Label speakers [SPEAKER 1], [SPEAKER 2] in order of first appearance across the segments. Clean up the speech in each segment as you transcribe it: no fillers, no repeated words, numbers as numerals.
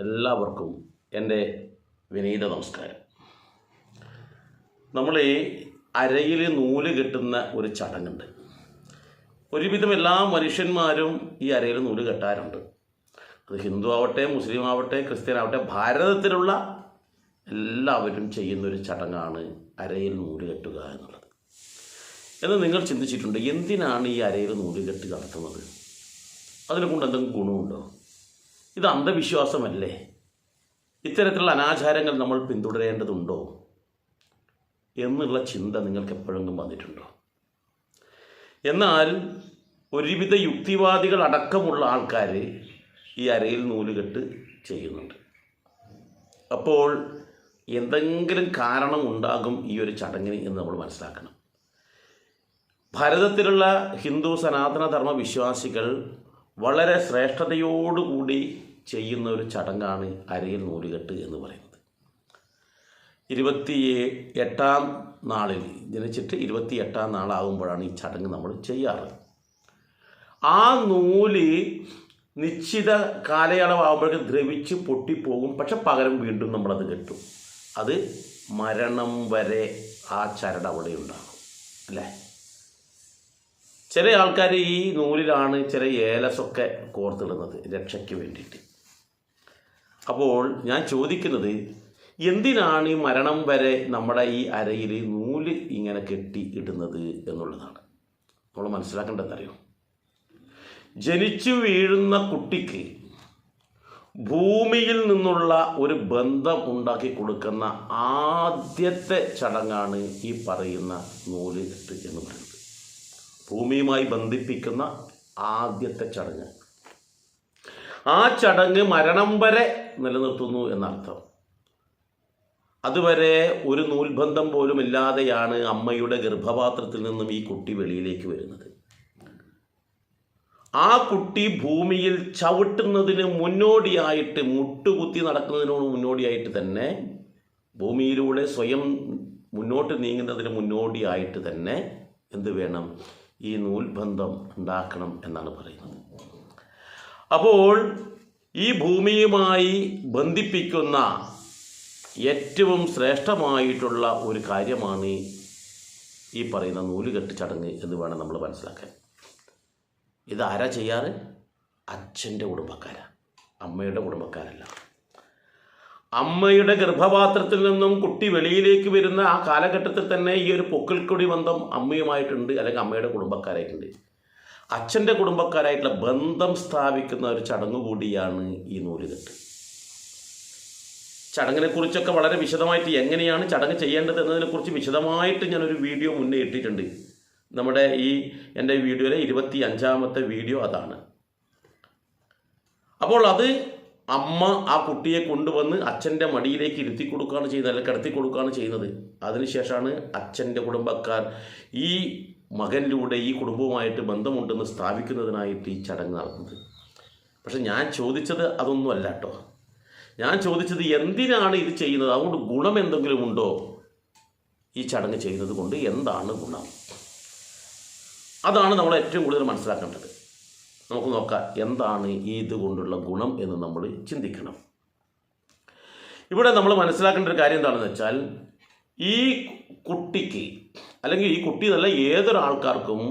[SPEAKER 1] എല്ലാവർക്കും എൻ്റെ വിനീത നമസ്കാരം. നമ്മൾ അരയിൽ നൂല് കെട്ടുന്ന ഒരു ചടങ്ങുണ്ട്. ഒരുവിധം എല്ലാ മനുഷ്യന്മാരും ഈ അരയിൽ നൂല് കെട്ടാറുണ്ട്. അത് ഹിന്ദു ആവട്ടെ, മുസ്ലിം ആവട്ടെ, ക്രിസ്ത്യൻ ആവട്ടെ, ഭാരതത്തിലുള്ള എല്ലാവരും ചെയ്യുന്നൊരു ചടങ്ങാണ് അരയിൽ നൂല് കെട്ടുക എന്നുള്ളത്. എന്ന് നിങ്ങൾ ചിന്തിച്ചിട്ടുണ്ട്, എന്തിനാണ് ഈ അരയിൽ നൂല് കെട്ട് നടത്തുന്നത്? അതിനെ കൊണ്ട് എന്തെങ്കിലും ഗുണമുണ്ടോ? ഇത് അന്ധവിശ്വാസമല്ലേ? ഇത്തരത്തിലുള്ള അനാചാരങ്ങൾ നമ്മൾ പിന്തുടരേണ്ടതുണ്ടോ എന്നുള്ള ചിന്ത നിങ്ങൾക്ക് എപ്പോഴെങ്കിലും വന്നിട്ടുണ്ടോ? എന്നാൽ ഒരുവിധ യുക്തിവാദികൾ അടക്കമുള്ള ആൾക്കാർ ഈ അരയിൽ നൂലുകെട്ട് ചെയ്യുന്നുണ്ട്. അപ്പോൾ എന്തെങ്കിലും കാരണം ഉണ്ടാകും ഈ ഒരു ചടങ്ങിന് എന്ന് നമ്മൾ മനസ്സിലാക്കണം. ഭാരതത്തിലുള്ള ഹിന്ദു സനാതന ധർമ്മ വിശ്വാസികൾ വളരെ ശ്രേഷ്ഠതയോടുകൂടി ചെയ്യുന്ന ഒരു ചടങ്ങാണ് അരയിൽ നൂലുകെട്ട് എന്ന് പറയുന്നത്. 28-ാം നാളിൽ ജനിച്ചിട്ട് 28-ാം നാളാകുമ്പോഴാണ് ഈ ചടങ്ങ് നമ്മൾ ചെയ്യാറ്. ആ നൂല് നിശ്ചിത കാലയളവാകുമ്പോഴേക്കും ദ്രവിച്ച് പൊട്ടിപ്പോകും. പക്ഷെ പകരം വീണ്ടും നമ്മളത് കെട്ടും. അത് മരണം വരെ ആ ചരട് അവിടെ ഉണ്ടാകും, അല്ലേ? ചില ആൾക്കാർ ഈ നൂലിലാണ് ചില ഏലസൊക്കെ കോർത്തിടുന്നത് രക്ഷയ്ക്ക് വേണ്ടിയിട്ട്. അപ്പോൾ ഞാൻ ചോദിക്കുന്നത്, എന്തിനാണ് ഈ മരണം വരെ നമ്മുടെ ഈ അരയിൽ നൂല് ഇങ്ങനെ കെട്ടി ഇടുന്നത് എന്നുള്ളതാണ്. നമ്മൾ മനസ്സിലാക്കേണ്ടതറിയോ? ജനിച്ചു വീഴുന്ന കുട്ടിക്ക് ഭൂമിയിൽ നിന്നുള്ള ഒരു ബന്ധം ഉണ്ടാക്കി കൊടുക്കുന്ന ആദ്യത്തെ ചടങ്ങാണ് ഈ പറയുന്ന നൂല് കെട്ട് എന്ന് പറയുന്നത്. ഭൂമിയുമായി ബന്ധിപ്പിക്കുന്ന ആദ്യത്തെ ചടങ്ങ്. ആ ചടങ്ങ് മരണം വരെ നിലനിർത്തുന്നു എന്നർത്ഥം. അതുവരെ ഒരു നൂൽബന്ധം പോലും ഇല്ലാതെയാണ് അമ്മയുടെ ഗർഭപാത്രത്തിൽ നിന്നും ഈ കുട്ടി വെളിയിലേക്ക് വരുന്നത്. ആ കുട്ടി ഭൂമിയിൽ ചവിട്ടുന്നതിന് മുന്നോടിയായിട്ട്, മുട്ടുകുത്തി നടക്കുന്നതിനോട് മുന്നോടിയായിട്ട് തന്നെ, ഭൂമിയിലൂടെ സ്വയം മുന്നോട്ട് നീങ്ങുന്നതിന് മുന്നോടിയായിട്ട് തന്നെ എന്ത് വേണം? ഈ നൂൽബന്ധം ഉണ്ടാക്കണം എന്നാണ് പറയുന്നത്. അപ്പോൾ ഈ ഭൂമിയുമായി ബന്ധിപ്പിക്കുന്ന ഏറ്റവും ശ്രേഷ്ഠമായിട്ടുള്ള ഒരു കാര്യമാണ് ഈ പറയുന്ന നൂലുകെട്ട് ചടങ്ങ് എന്ന് വേണം നമ്മൾ മനസ്സിലാക്കാൻ. ഇതാരാ ചെയ്യാറ്? അച്ഛൻ്റെ കുടുംബക്കാരാണ്, അമ്മയുടെ കുടുംബക്കാരല്ല. അമ്മയുടെ ഗർഭപാത്രത്തിൽ നിന്നും കുട്ടി വെളിയിലേക്ക് വരുന്ന ആ കാലഘട്ടത്തിൽ തന്നെ ഈ ഒരു പൊക്കിൾക്കൊടി ബന്ധം അമ്മയുമായിട്ടുണ്ട്, അല്ലെങ്കിൽ അമ്മയുടെ കുടുംബക്കാരായിട്ടുണ്ട്. അച്ഛൻ്റെ കുടുംബക്കാരായിട്ടുള്ള ബന്ധം സ്ഥാപിക്കുന്ന ഒരു ചടങ്ങ് കൂടിയാണ് ഈ നൂലുകെട്ട്. ചടങ്ങിനെക്കുറിച്ചൊക്കെ വളരെ വിശദമായിട്ട്, എങ്ങനെയാണ് ചടങ്ങ് ചെയ്യേണ്ടത് എന്നതിനെക്കുറിച്ച് വിശദമായിട്ട് ഞാനൊരു വീഡിയോ മുന്നേ ഇട്ടിട്ടുണ്ട്. നമ്മുടെ എൻ്റെ വീഡിയോയിലെ 25-ാമത്തെ വീഡിയോ അതാണ്. അപ്പോൾ അത് അമ്മ ആ കുട്ടിയെ കൊണ്ടുവന്ന് അച്ഛൻ്റെ മടിയിലേക്ക് ഇരുത്തി കൊടുക്കുകയാണ് ചെയ്യുന്നത്, അല്ലെങ്കിൽ കിടത്തി കൊടുക്കുകയാണ് ചെയ്യുന്നത്. അതിനുശേഷമാണ് അച്ഛൻ്റെ കുടുംബക്കാർ ഈ മകനിലൂടെ ഈ കുടുംബവുമായിട്ട് ബന്ധമുണ്ടെന്ന് സ്ഥാപിക്കുന്നതിനായിട്ട് ഈ ചടങ്ങ് നടത്തുന്നത്. പക്ഷെ ഞാൻ ചോദിച്ചത് അതൊന്നുമല്ല കേട്ടോ. ഞാൻ ചോദിച്ചത്, എന്തിനാണ് ഇത് ചെയ്യുന്നത്? അതുകൊണ്ട് ഗുണം എന്തെങ്കിലും ഉണ്ടോ? ഈ ചടങ്ങ് ചെയ്യുന്നത് കൊണ്ട് എന്താണ് ഗുണം? അതാണ് നമ്മൾ ഏറ്റവും കൂടുതൽ മനസ്സിലാക്കേണ്ടത്. നമുക്ക് നോക്കാം എന്താണ് ഈ ഇതുകൊണ്ടുള്ള ഗുണം എന്ന് നമ്മൾ ചിന്തിക്കണം. ഇവിടെ നമ്മൾ മനസ്സിലാക്കേണ്ട ഒരു കാര്യം എന്താണെന്ന് വെച്ചാൽ, ഈ കുട്ടിക്ക്, അല്ലെങ്കിൽ ഈ കുട്ടി എന്നല്ല ഏതൊരാൾക്കാർക്കും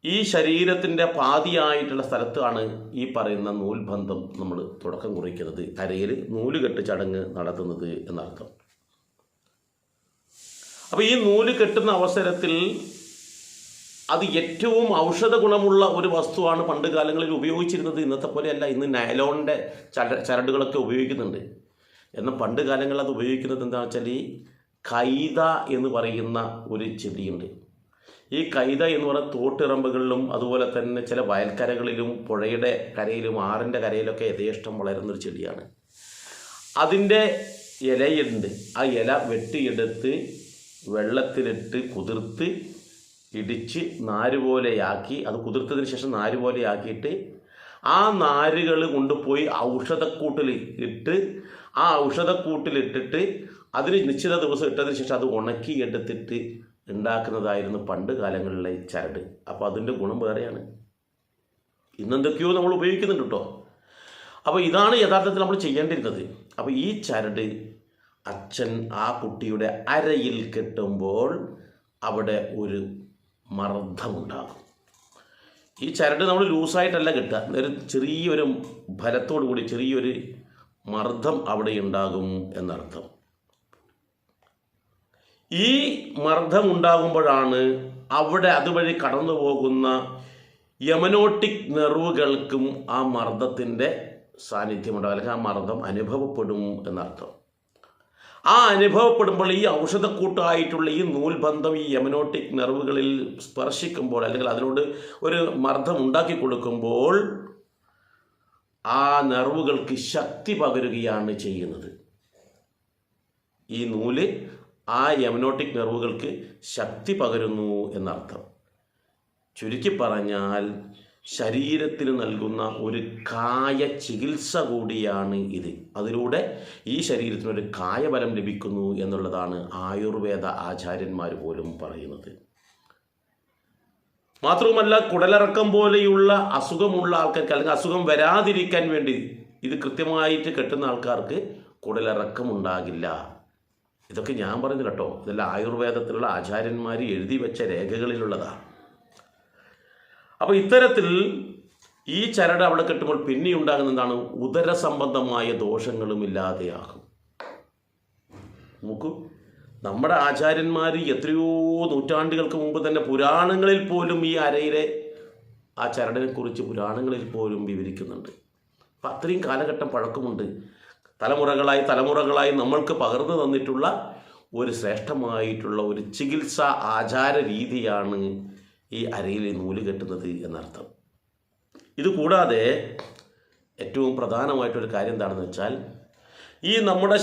[SPEAKER 1] ഈ ശരീരത്തിൻ്റെ പാതിയായിട്ടുള്ള സ്ഥലത്താണ് ഈ പറയുന്ന നൂൽബന്ധം നമ്മൾ തുടക്കം കുറിക്കുന്നത്, അരയിൽ നൂലുകെട്ട് ചടങ്ങ് നടത്തുന്നത് എന്നർത്ഥം. അപ്പോൾ ഈ നൂല് കെട്ടുന്ന അവസരത്തിൽ അത് ഏറ്റവും ഔഷധ ഗുണമുള്ള ഒരു വസ്തുവാണ് പണ്ട് കാലങ്ങളിൽ ഉപയോഗിച്ചിരുന്നത്. ഇന്നത്തെ പോലെയല്ല. ഇന്ന് നൈലോണിൻ്റെ ചരടുകളൊക്കെ ഉപയോഗിക്കുന്നുണ്ട്. എന്നാൽ പണ്ട് കാലങ്ങളിൽ അത് ഉപയോഗിക്കുന്നത് എന്താണെന്ന് വെച്ചാൽ, ഈ കൈത എന്ന് പറയുന്ന ഒരു ചെടിയുണ്ട്. ഈ കൈത എന്ന് പറയുന്ന തോട്ടിറമ്പുകളിലും അതുപോലെ തന്നെ ചില വയൽക്കരകളിലും പുഴയുടെ കരയിലും ആറിൻ്റെ കരയിലൊക്കെ യഥേഷ്ടം വളരുന്നൊരു ചെടിയാണ്. അതിൻ്റെ ഇലയുണ്ട്. ആ ഇല വെട്ടിയെടുത്ത് വെള്ളത്തിലിട്ട് കുതിർത്ത് ഇടിച്ച് നാരുപോലെയാക്കി, അത് കുതിർത്തതിന് ശേഷം നാരുപോലെയാക്കിയിട്ട് ആ നാരുകൾ കൊണ്ടുപോയി ഔഷധക്കൂട്ടിൽ ഇട്ട്, ആ ഔഷധക്കൂട്ടിലിട്ടിട്ട് അതിന് നിശ്ചിത ദിവസം ഇട്ടതിന് ശേഷം അത് ഉണക്കി എടുത്തിട്ട് ഉണ്ടാക്കുന്നതായിരുന്നു പണ്ട് കാലങ്ങളിലെ ചരട്. അപ്പോൾ അതിൻ്റെ ഗുണം വേറെയാണ്. ഇന്നെന്തൊക്കെയോ നമ്മൾ ഉപയോഗിക്കുന്നുണ്ട് കേട്ടോ. അപ്പോൾ ഇതാണ് യഥാർത്ഥത്തിൽ നമ്മൾ ചെയ്യേണ്ടിരുന്നത്. അപ്പോൾ ഈ ചരട് അച്ഛൻ ആ കുട്ടിയുടെ അരയിൽ കെട്ടുമ്പോൾ അവിടെ ഒരു മർദ്ദമുണ്ടാകും. ഈ ചരട് നമ്മൾ ലൂസായിട്ടല്ല കെട്ടുക, ഒരു ചെറിയൊരു ബലത്തോടു കൂടി ചെറിയൊരു മർദ്ദം അവിടെ ഉണ്ടാകും എന്നർത്ഥം. ഈ മർദ്ദം ഉണ്ടാകുമ്പോഴാണ് അവിടെ അതുവഴി കടന്നു പോകുന്ന യമനോട്ടിക് നെർവുകൾക്കും ആ മർദ്ദത്തിൻ്റെ സാന്നിധ്യമുണ്ടാകും, അല്ലെങ്കിൽ ആ മർദ്ദം അനുഭവപ്പെടും എന്നർത്ഥം. ആ അനുഭവപ്പെടുമ്പോൾ ഈ ഔഷധക്കൂട്ടായിട്ടുള്ള ഈ നൂൽബന്ധം ഈ യമനോട്ടിക് നെർവുകളിൽ സ്പർശിക്കുമ്പോൾ, അല്ലെങ്കിൽ അതിനോട് ഒരു മർദ്ദം ഉണ്ടാക്കി കൊടുക്കുമ്പോൾ ആ നെർവുകൾക്ക് ശക്തി പകരുകയാണ് ചെയ്യുന്നത്. ഈ നൂല് ആ യമനോട്ടിക് നെർവുകൾക്ക് ശക്തി പകരുന്നു എന്നർത്ഥം. ചുരുക്കി പറഞ്ഞാൽ ശരീരത്തിന് നൽകുന്ന ഒരു കായ ചികിത്സ കൂടിയാണ് ഇത്. അതിലൂടെ ഈ ശരീരത്തിനൊരു കായബലം ലഭിക്കുന്നു എന്നുള്ളതാണ് ആയുർവേദ ആചാര്യന്മാർ പോലും പറയുന്നത്. മാത്രവുമല്ല, കുടലിറക്കം പോലെയുള്ള അസുഖമുള്ള ആൾക്കാർക്ക്, അല്ലെങ്കിൽ അസുഖം വരാതിരിക്കാൻ വേണ്ടി ഇത് കൃത്യമായിട്ട് കെട്ടുന്ന ആൾക്കാർക്ക് കുടലിറക്കം ഉണ്ടാകില്ല. ഇതൊക്കെ ഞാൻ പറഞ്ഞു കേട്ടോ, ഇതെല്ലാം ആയുർവേദത്തിലുള്ള ആചാര്യന്മാർ എഴുതി വെച്ച രേഖകളിലുള്ളതാണ്. അപ്പോൾ ഇത്തരത്തിൽ ഈ ചരട് അവിടെ കെട്ടുമ്പോൾ പിന്നെ ഉണ്ടാകുന്ന എന്താണ്? ഉദര സംബന്ധമായ ദോഷങ്ങളും ഇല്ലാതെയാകും. നോക്കൂ, നമ്മുടെ ആചാര്യന്മാർ എത്രയോ നൂറ്റാണ്ടുകൾക്ക് മുമ്പ് തന്നെ പുരാണങ്ങളിൽ പോലും ഈ അരയിലെ ആ ചരടിനെ കുറിച്ച് പുരാണങ്ങളിൽ പോലും വിവരിക്കുന്നുണ്ട്. അപ്പം അത്രയും കാലഘട്ടം പഴക്കമുണ്ട്. തലമുറകളായി നമ്മൾക്ക് പകർന്നു തന്നിട്ടുള്ള ഒരു ശ്രേഷ്ഠമായിട്ടുള്ള ഒരു ചികിത്സ ആചാര രീതിയാണ് ഈ അരയിൽ നൂല് കെട്ടുന്നത് എന്നർത്ഥം. ഇതുകൂടാതെ ഏറ്റവും പ്രധാനമായിട്ടൊരു കാര്യം എന്താണെന്ന് വെച്ചാൽ, ഈ നമ്മുടെ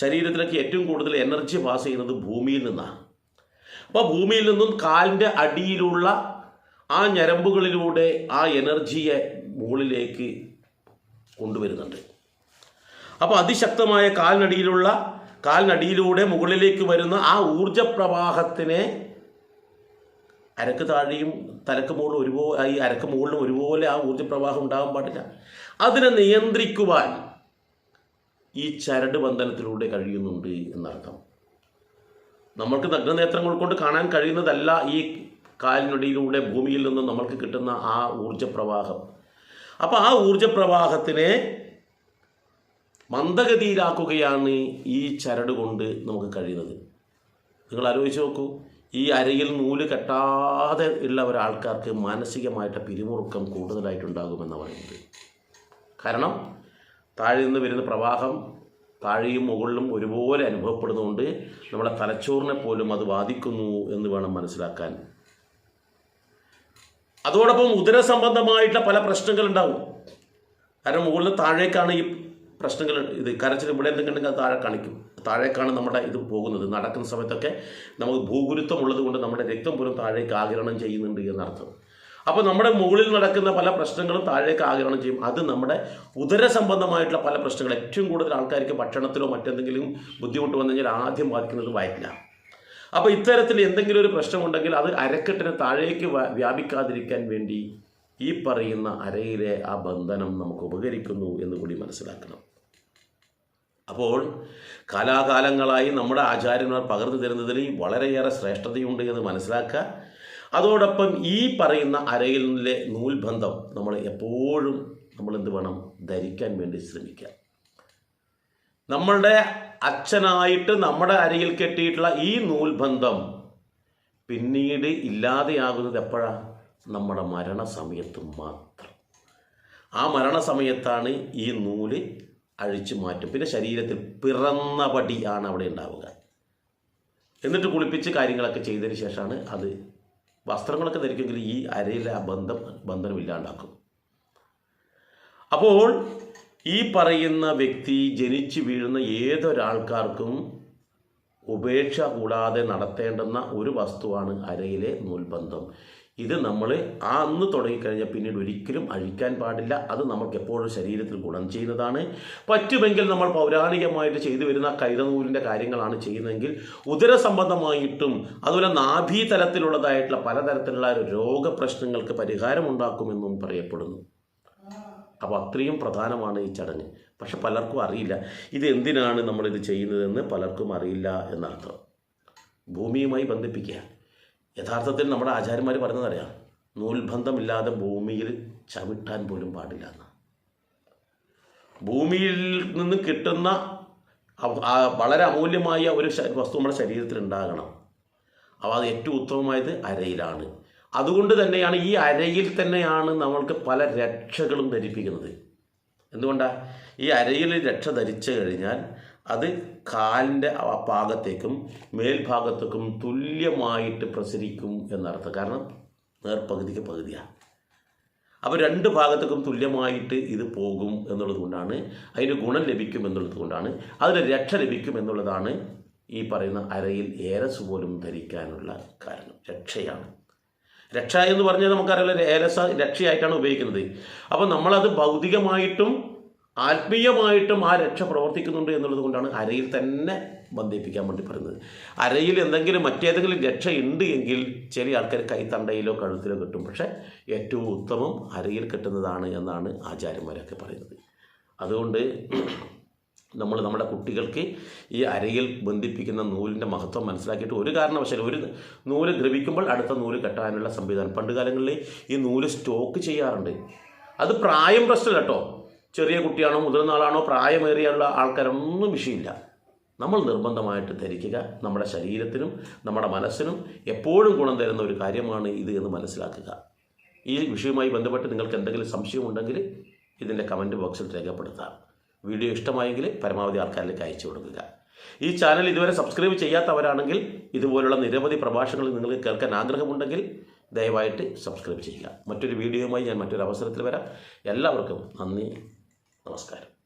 [SPEAKER 1] ശരീരത്തിലേക്ക് ഏറ്റവും കൂടുതൽ എനർജി പാസ് ചെയ്യുന്നത് ഭൂമിയിൽ നിന്നാണ്. അപ്പോൾ ഭൂമിയിൽ നിന്നും കാലിൻ്റെ അടിയിലുള്ള ആ ഞരമ്പുകളിലൂടെ ആ എനർജിയെ മുകളിലേക്ക് കൊണ്ടുവരുന്നുണ്ട്. അപ്പോൾ അതിശക്തമായ കാലിനടിയിലൂടെ മുകളിലേക്ക് വരുന്ന ആ ഊർജപ്രവാഹത്തിനെ അരക്ക് താഴെയും തലക്ക് മുകളിലും ഒരുപോലെ, ഈ അരക്ക് മുകളിലും ഒരുപോലെ ആ ഊർജ്ജപ്രവാഹം ഉണ്ടാകാൻ പാടില്ല. അതിനെ നിയന്ത്രിക്കുവാൻ ഈ ചരട് ബന്ധനത്തിലൂടെ കഴിയുന്നുണ്ട് എന്നർത്ഥം. നമ്മൾക്ക് നഗ്നനേത്രങ്ങൾ കൊണ്ട് കാണാൻ കഴിയുന്നതല്ല ഈ കാലിനടിയിലൂടെ ഭൂമിയിൽ നിന്നും നമ്മൾക്ക് കിട്ടുന്ന ആ ഊർജ്ജപ്രവാഹം. അപ്പോൾ ആ ഊർജ്ജപ്രവാഹത്തിനെ മന്ദഗതിയിലാക്കുകയാണ് ഈ ചരട് കൊണ്ട് നമുക്ക് കഴിയുന്നത്. നിങ്ങൾ ആലോചിച്ച് നോക്കൂ, ഈ അരയിൽ നൂല് കെട്ടാതെ ഉള്ള ഒരാൾക്കാർക്ക് മാനസികമായിട്ട് പിരിമുറുക്കം കൂടുതലായിട്ടുണ്ടാകുമെന്നാണ് പറയുന്നത്. കാരണം താഴെ നിന്ന് വരുന്ന പ്രവാഹം താഴെയും മുകളിലും ഒരുപോലെ അനുഭവപ്പെടുന്നതുകൊണ്ട് നമ്മുടെ തലച്ചോറിനെ പോലും അത് ബാധിക്കുന്നു എന്ന് വേണം മനസ്സിലാക്കാൻ. അതോടൊപ്പം ഉദരസംബന്ധമായിട്ടുള്ള പല പ്രശ്നങ്ങളുണ്ടാവും. കാരണം മുകളിൽ താഴേക്കാണ് ഈ പ്രശ്നങ്ങൾ, ഇത് കരച്ചിൽ ഇവിടെ എന്തെങ്കിലും ഉണ്ടെങ്കിൽ അത് താഴേക്കാണ് നമ്മുടെ ഇത് പോകുന്നത്. നടക്കുന്ന സമയത്തൊക്കെ നമുക്ക് ഭൂഗുരുത്വം ഉള്ളത് കൊണ്ട് നമ്മുടെ രക്തം പോലും താഴേക്ക് ആഗിരണം ചെയ്യുന്നുണ്ട് എന്നർത്ഥം. അപ്പോൾ നമ്മുടെ മുകളിൽ നടക്കുന്ന പല പ്രശ്നങ്ങളും താഴേക്ക് ആഗിരണം ചെയ്യും. അത് നമ്മുടെ ഉദര സംബന്ധമായിട്ടുള്ള പല പ്രശ്നങ്ങൾ, ഏറ്റവും കൂടുതൽ ആൾക്കാർക്ക് ഭക്ഷണത്തിലോ മറ്റെന്തെങ്കിലും ബുദ്ധിമുട്ട് വന്നു കഴിഞ്ഞാൽ ആദ്യം ബാധിക്കുന്നത് വയറ്റിലാണ്. അപ്പോൾ ഇത്തരത്തിൽ എന്തെങ്കിലും ഒരു പ്രശ്നമുണ്ടെങ്കിൽ അത് അരക്കെട്ടിന് താഴേക്ക് വ്യാപിക്കാതിരിക്കാൻ വേണ്ടി ഈ പറയുന്ന അരയിലെ ആ ബന്ധനം നമുക്ക് ഉപകരിക്കുന്നു എന്ന് കൂടി മനസ്സിലാക്കണം. അപ്പോൾ കാലാകാലങ്ങളായി നമ്മുടെ ആചാര്യന്മാർ പകർന്നു തരുന്നതിൽ വളരെയേറെ ശ്രേഷ്ഠതയുണ്ട് എന്ന് മനസ്സിലാക്കുക. അതോടൊപ്പം ഈ പറയുന്ന അരയിലെ നൂൽബന്ധം നമ്മൾ എപ്പോഴും എന്ത് വേണം, ധരിക്കാൻ വേണ്ടി ശ്രമിക്കുക. നമ്മളുടെ അച്ഛനായിട്ട് നമ്മുടെ അരയിൽ കെട്ടിയിട്ടുള്ള ഈ നൂൽബന്ധം പിന്നീട് ഇല്ലാതെയാകുന്നത് എപ്പോഴാണ്? നമ്മുടെ മരണസമയത്ത് മാത്രം. ആ മരണസമയത്താണ് ഈ നൂല് അഴിച്ചു മാറ്റും. പിന്നെ ശരീരത്തിൽ പിറന്ന പടി ആണ് അവിടെ ഉണ്ടാവുക. എന്നിട്ട് കുളിപ്പിച്ച് കാര്യങ്ങളൊക്കെ ചെയ്തതിന് ശേഷമാണ് അത് വസ്ത്രങ്ങളൊക്കെ ധരിക്കുമെങ്കിൽ ഈ അരയിലെ ആ ബന്ധനം ഇല്ലാണ്ടാക്കും. അപ്പോൾ ഈ പറയുന്ന വ്യക്തി ജനിച്ചു വീഴുന്ന ഏതൊരാൾക്കാർക്കും ഉപേക്ഷ കൂടാതെ നടത്തേണ്ടുന്ന ഒരു വസ്തുവാണ് അരയിലെ നൂൽബന്ധം. ഇത് നമ്മൾ അന്ന് തുടങ്ങിക്കഴിഞ്ഞാൽ പിന്നീട് ഒരിക്കലും അഴിക്കാൻ പാടില്ല. അത് നമുക്ക് എപ്പോഴും ശരീരത്തിൽ ഗുണം ചെയ്യുന്നതാണ്. പറ്റുമെങ്കിൽ നമ്മൾ പൗരാണികമായിട്ട് ചെയ്തു വരുന്ന കൈതനൂലിൻ്റെ കാര്യങ്ങളാണ് ചെയ്യുന്നതെങ്കിൽ ഉദര സംബന്ധമായിട്ടും അതുപോലെ നാഭീതലത്തിലുള്ളതായിട്ടുള്ള പലതരത്തിലുള്ള രോഗപ്രശ്നങ്ങൾക്ക് പരിഹാരമുണ്ടാക്കുമെന്നും പറയപ്പെടുന്നു. അപ്പോൾ അത്രയും പ്രധാനമാണ് ഈ ചടങ്ങ്. പക്ഷെ പലർക്കും അറിയില്ല ഇത് എന്തിനാണ് നമ്മളിത് ചെയ്യുന്നതെന്ന് പലർക്കും അറിയില്ല എന്നർത്ഥം. ഭൂമിയുമായി ബന്ധിപ്പിക്കുക. യഥാർത്ഥത്തിൽ നമ്മുടെ ആചാര്യന്മാർ പറഞ്ഞതറിയാം, നൂൽബന്ധമില്ലാതെ ഭൂമിയിൽ ചവിട്ടാൻ പോലും പാടില്ല എന്ന്. ഭൂമിയിൽ നിന്ന് കിട്ടുന്ന വളരെ അമൂല്യമായ ഒരു വസ്തു നമ്മുടെ ശരീരത്തിൽ ഉണ്ടാകണം. അപ്പോൾ അത് ഏറ്റവും ഉത്തമമായത് അരയിലാണ്. അതുകൊണ്ട് തന്നെയാണ് ഈ അരയിൽ തന്നെയാണ് നമ്മൾക്ക് പല രക്ഷകളും ധരിപ്പിക്കുന്നത്. എന്തുകൊണ്ടാണ്? ഈ അരയിൽ രക്ഷ ധരിച്ചു കഴിഞ്ഞാൽ അത് കാലിൻ്റെ ഭാഗത്തേക്കും മേൽഭാഗത്തേക്കും തുല്യമായിട്ട് പ്രസരിക്കും എന്നർത്ഥം. കാരണം നേർപകുതിക്ക് പകുതിയാണ്. അപ്പോൾ രണ്ട് ഭാഗത്തേക്കും തുല്യമായിട്ട് ഇത് പോകും എന്നുള്ളത് കൊണ്ടാണ്, അതിന് ഗുണം ലഭിക്കും എന്നുള്ളത് കൊണ്ടാണ്, അതിന് രക്ഷ ലഭിക്കും എന്നുള്ളതാണ് ഈ പറയുന്ന അരയിൽ ഏലസ് പോലും ധരിക്കാനുള്ള കാരണം. രക്ഷയാണ്. രക്ഷ എന്ന് പറഞ്ഞാൽ നമുക്കറിയാലോ, ഏലസ് രക്ഷയായിട്ടാണ് ഉപയോഗിക്കുന്നത്. അപ്പോൾ നമ്മളത് ഭൗതികമായിട്ടും ആത്മീയമായിട്ടും ആ രക്ഷ പ്രവർത്തിക്കുന്നുണ്ട് എന്നുള്ളത് കൊണ്ടാണ് അരയിൽ തന്നെ ബന്ധിപ്പിക്കാൻ വേണ്ടി പറയുന്നത്. അരയിൽ എന്തെങ്കിലും മറ്റേതെങ്കിലും രക്ഷ ഉണ്ട് എങ്കിൽ ചില ആൾക്കാർ കൈത്തണ്ടയിലോ കഴുത്തിലോ കെട്ടും. പക്ഷേ ഏറ്റവും ഉത്തമം അരയിൽ കെട്ടുന്നതാണ് എന്നാണ് ആചാര്യന്മാരൊക്കെ പറയുന്നത്. അതുകൊണ്ട് നമ്മൾ നമ്മുടെ കുട്ടികൾക്ക് ഈ അരയിൽ ബന്ധിപ്പിക്കുന്ന നൂലിൻ്റെ മഹത്വം മനസ്സിലാക്കിയിട്ട് ഒരു കാരണവശാലും ഒരു നൂല് ദ്രവിക്കുമ്പോൾ അടുത്ത നൂല് കെട്ടാനുള്ള സംവിധാനം. പണ്ട് കാലങ്ങളിൽ ഈ നൂല് സ്റ്റോക്ക് ചെയ്യാറുണ്ട്. അത് പ്രായം പ്രശ്നമല്ല കേട്ടോ. ചെറിയ കുട്ടിയാണോ മുതിർന്ന ആളാണോ പ്രായമേറിയുള്ള ആൾക്കാരൊന്നും വിഷയമില്ല. നമ്മൾ നിർബന്ധമായിട്ട് ധരിക്കുക. നമ്മുടെ ശരീരത്തിനും നമ്മുടെ മനസ്സിനും എപ്പോഴും ഗുണം തരുന്ന ഒരു കാര്യമാണ് ഇത് എന്ന് മനസ്സിലാക്കുക. ഈ വിഷയവുമായി ബന്ധപ്പെട്ട് നിങ്ങൾക്ക് എന്തെങ്കിലും സംശയമുണ്ടെങ്കിൽ ഇതിൻ്റെ കമൻറ്റ് ബോക്സിൽ രേഖപ്പെടുത്താം. വീഡിയോ ഇഷ്ടമായെങ്കിൽ പരമാവധി ആൾക്കാരിലേക്ക് അയച്ചു കൊടുക്കുക. ഈ ചാനൽ ഇതുവരെ സബ്സ്ക്രൈബ് ചെയ്യാത്തവരാണെങ്കിൽ ഇതുപോലുള്ള നിരവധി പ്രഭാഷണങ്ങൾ നിങ്ങൾക്ക് കേൾക്കാൻ ആഗ്രഹമുണ്ടെങ്കിൽ ദയവായിട്ട് സബ്സ്ക്രൈബ് ചെയ്യുക. മറ്റൊരു വീഡിയോയുമായി ഞാൻ മറ്റൊരു അവസരത്തിൽ വരാം. എല്ലാവർക്കും നന്ദി, നമസ്കാരം.